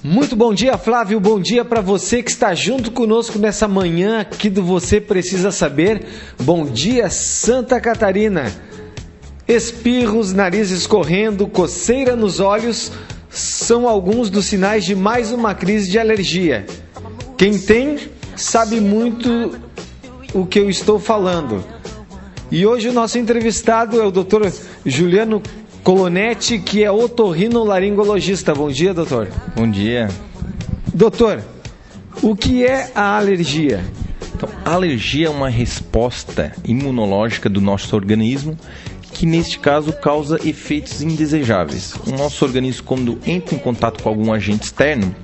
Muito bom dia, Flávio. Bom dia para você que está junto conosco nessa manhã aqui do Você Precisa Saber. Bom dia, Santa Catarina. Espirros, nariz escorrendo, coceira nos olhos são alguns dos sinais de mais uma crise de alergia. Quem tem sabe muito o que eu estou falando. E hoje o nosso entrevistado é o Dr. Juliano Colonetti, que é otorrinolaringologista. Bom dia, doutor. Bom dia. Doutor, o que é a alergia? Então, a alergia é uma resposta imunológica do nosso organismo que, neste caso, causa efeitos indesejáveis. O nosso organismo, quando entra em contato com algum agente externo,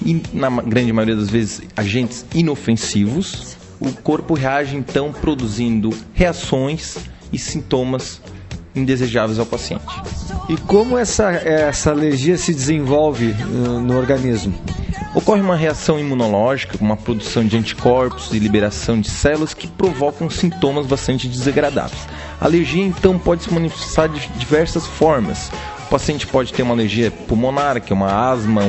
e na grande maioria das vezes agentes inofensivos, o corpo reage então produzindo reações e sintomas indesejáveis ao paciente. E como essa alergia se desenvolve no organismo? Ocorre uma reação imunológica, uma produção de anticorpos e liberação de células que provocam sintomas bastante desagradáveis. A alergia então pode se manifestar de diversas formas. O paciente pode ter uma alergia pulmonar, que é uma asma,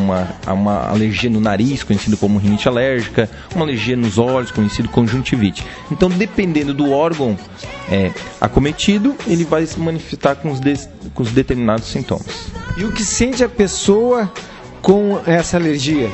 uma alergia no nariz, conhecido como rinite alérgica, uma alergia nos olhos, conhecido como conjuntivite. Então, dependendo do órgão acometido, ele vai se manifestar com os determinados sintomas. E o que sente a pessoa com essa alergia?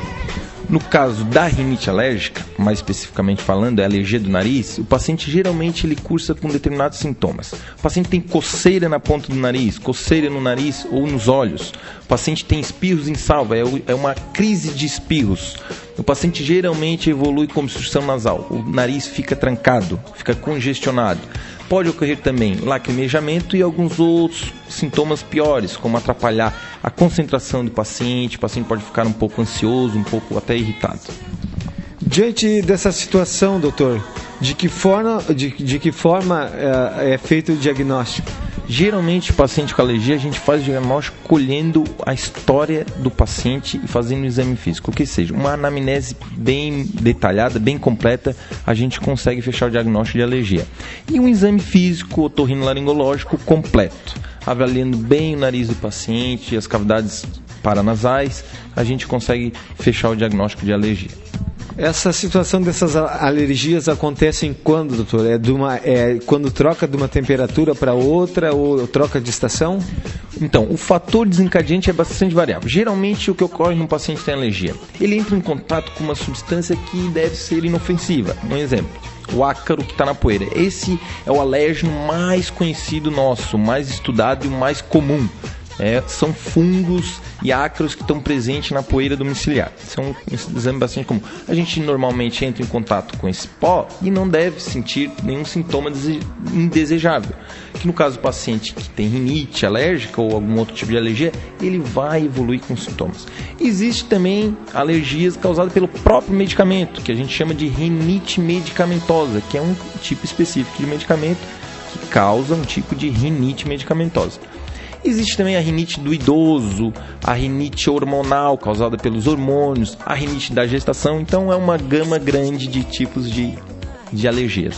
No caso da rinite alérgica, mais especificamente falando, é a alergia do nariz, o paciente geralmente ele cursa com determinados sintomas. O paciente tem coceira na ponta do nariz, coceira no nariz ou nos olhos. O paciente tem espirros em salva, é uma crise de espirros. O paciente geralmente evolui com obstrução nasal, o nariz fica trancado, fica congestionado. Pode ocorrer também lacrimejamento e alguns outros sintomas piores, como atrapalhar a concentração do paciente. O paciente pode ficar um pouco ansioso, um pouco até irritado. Diante dessa situação, doutor, de que forma é feito o diagnóstico? Geralmente, o paciente com alergia, a gente faz o diagnóstico colhendo a história do paciente e fazendo um exame físico. O que seja, uma anamnese bem detalhada, bem completa, a gente consegue fechar o diagnóstico de alergia. E um exame físico otorrinolaringológico completo, avaliando bem o nariz do paciente e as cavidades paranasais, a gente consegue fechar o diagnóstico de alergia. Essa situação dessas alergias acontecem quando, doutor? Quando troca de uma temperatura para outra ou troca de estação? Então, o fator desencadeante é bastante variável. Geralmente, o que ocorre num paciente que tem alergia? Ele entra em contato com uma substância que deve ser inofensiva. Um exemplo, o ácaro que está na poeira. Esse é o alérgeno mais conhecido nosso, mais estudado e mais comum. São fungos e ácaros que estão presentes na poeira domiciliar. Isso é um exame bastante comum. A gente normalmente entra em contato com esse pó e não deve sentir nenhum sintoma indesejável. Que no caso do paciente que tem rinite alérgica ou algum outro tipo de alergia, ele vai evoluir com sintomas. Existe também alergias causadas pelo próprio medicamento, que a gente chama de rinite medicamentosa, que é um tipo específico de medicamento que causa um tipo de rinite medicamentosa. Existe também a rinite do idoso, a rinite hormonal causada pelos hormônios, a rinite da gestação. Então é uma gama grande de tipos de alergias.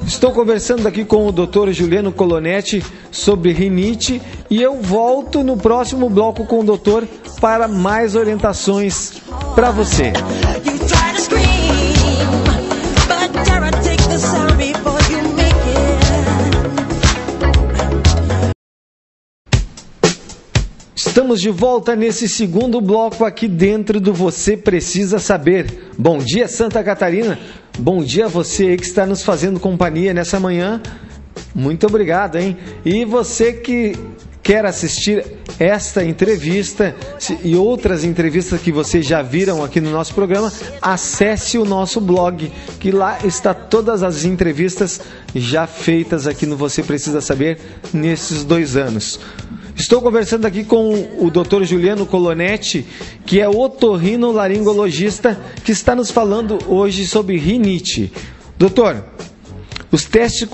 Estou conversando aqui com o Dr. Juliano Colonetti sobre rinite e eu volto no próximo bloco com o doutor para mais orientações para você. Estamos de volta nesse segundo bloco aqui dentro do Você Precisa Saber. Bom dia, Santa Catarina. Bom dia a você que está nos fazendo companhia nessa manhã. Muito obrigado, hein? E você que quer assistir esta entrevista e outras entrevistas que vocês já viram aqui no nosso programa, acesse o nosso blog, que lá está todas as entrevistas já feitas aqui no Você Precisa Saber nesses 2 anos. Estou conversando aqui com o Dr. Juliano Colonetti, que é otorrinolaringologista, que está nos falando hoje sobre rinite. Doutor, os testes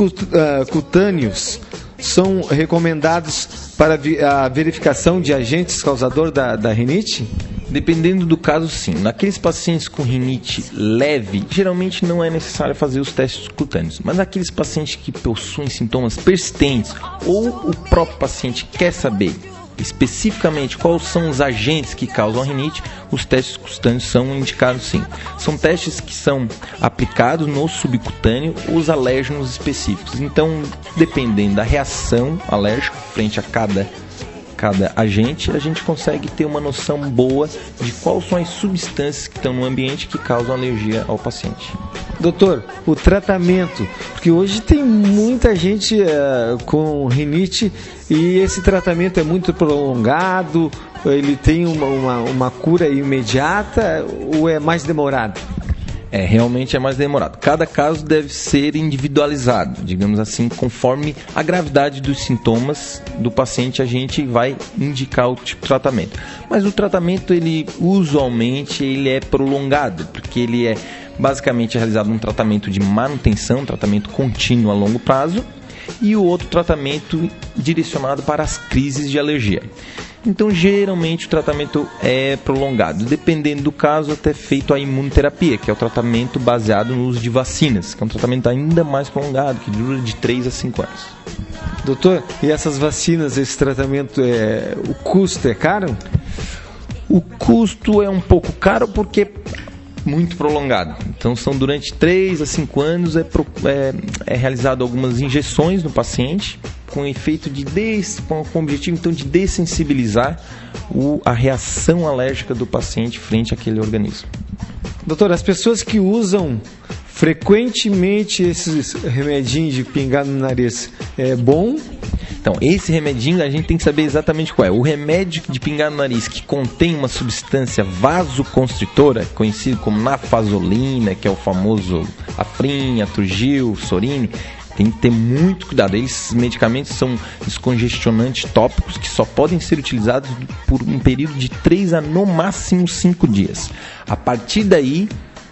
cutâneos são recomendados para a verificação de agentes causador da rinite? Dependendo do caso, sim. Naqueles pacientes com rinite leve, geralmente não é necessário fazer os testes cutâneos. Mas naqueles pacientes que possuem sintomas persistentes ou o próprio paciente quer saber especificamente quais são os agentes que causam a rinite, os testes cutâneos são indicados sim. São testes que são aplicados no subcutâneo os alérgenos específicos. Então, dependendo da reação alérgica frente a cada agente, a gente consegue ter uma noção boa de quais são as substâncias que estão no ambiente que causam alergia ao paciente. Doutor, o tratamento, porque hoje tem muita gente com rinite e esse tratamento é muito prolongado, ele tem uma cura imediata ou é mais demorado? Realmente é mais demorado. Cada caso deve ser individualizado, digamos assim, conforme a gravidade dos sintomas do paciente, a gente vai indicar o tipo de tratamento. Mas o tratamento, usualmente é prolongado, porque ele é basicamente realizado um tratamento de manutenção, um tratamento contínuo a longo prazo, e o outro tratamento direcionado para as crises de alergia. Então, geralmente, o tratamento é prolongado. Dependendo do caso, até feito a imunoterapia, que é o tratamento baseado no uso de vacinas, que é um tratamento ainda mais prolongado, que dura de 3 a 5 anos. Doutor, e essas vacinas, esse tratamento, o custo é caro? O custo é um pouco caro porque muito prolongado. Então, são durante 3 a 5 anos, é realizado algumas injeções no paciente, com efeito com o objetivo então de dessensibilizar a reação alérgica do paciente frente àquele organismo. Doutor, as pessoas que usam frequentemente esses remedinhos de pingar no nariz, é bom? Então, esse remedinho a gente tem que saber exatamente qual é. O remédio de pingar no nariz que contém uma substância vasoconstritora, conhecido como nafasolina, que é o famoso Afrin, Atrugil, Sorine, tem que ter muito cuidado. Esses medicamentos são descongestionantes tópicos que só podem ser utilizados por um período de 3 a no máximo 5 dias. A partir daí,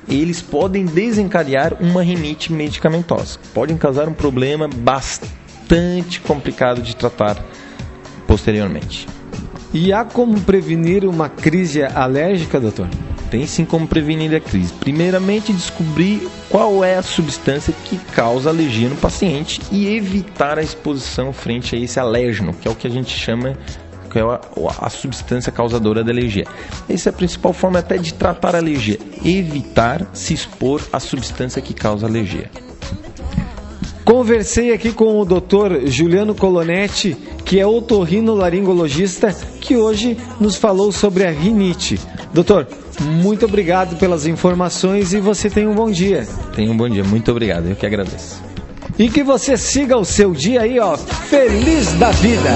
eles podem desencadear uma rinite medicamentosa. Podem causar um problema bastante complicado de tratar posteriormente. E há como prevenir uma crise alérgica, doutor? Tem sim como prevenir a crise. Primeiramente, descobrir qual é a substância que causa alergia no paciente e evitar a exposição frente a esse alérgeno, que é o que a gente chama, que é a substância causadora da alergia. Essa é a principal forma até de tratar a alergia, evitar se expor à substância que causa alergia. Conversei aqui com o Dr. Juliano Colonetti, que é otorrinolaringologista, que hoje nos falou sobre a rinite. Doutor, muito obrigado pelas informações e você tenha um bom dia. Tenha um bom dia, muito obrigado, eu que agradeço. E que você siga o seu dia aí, feliz da vida.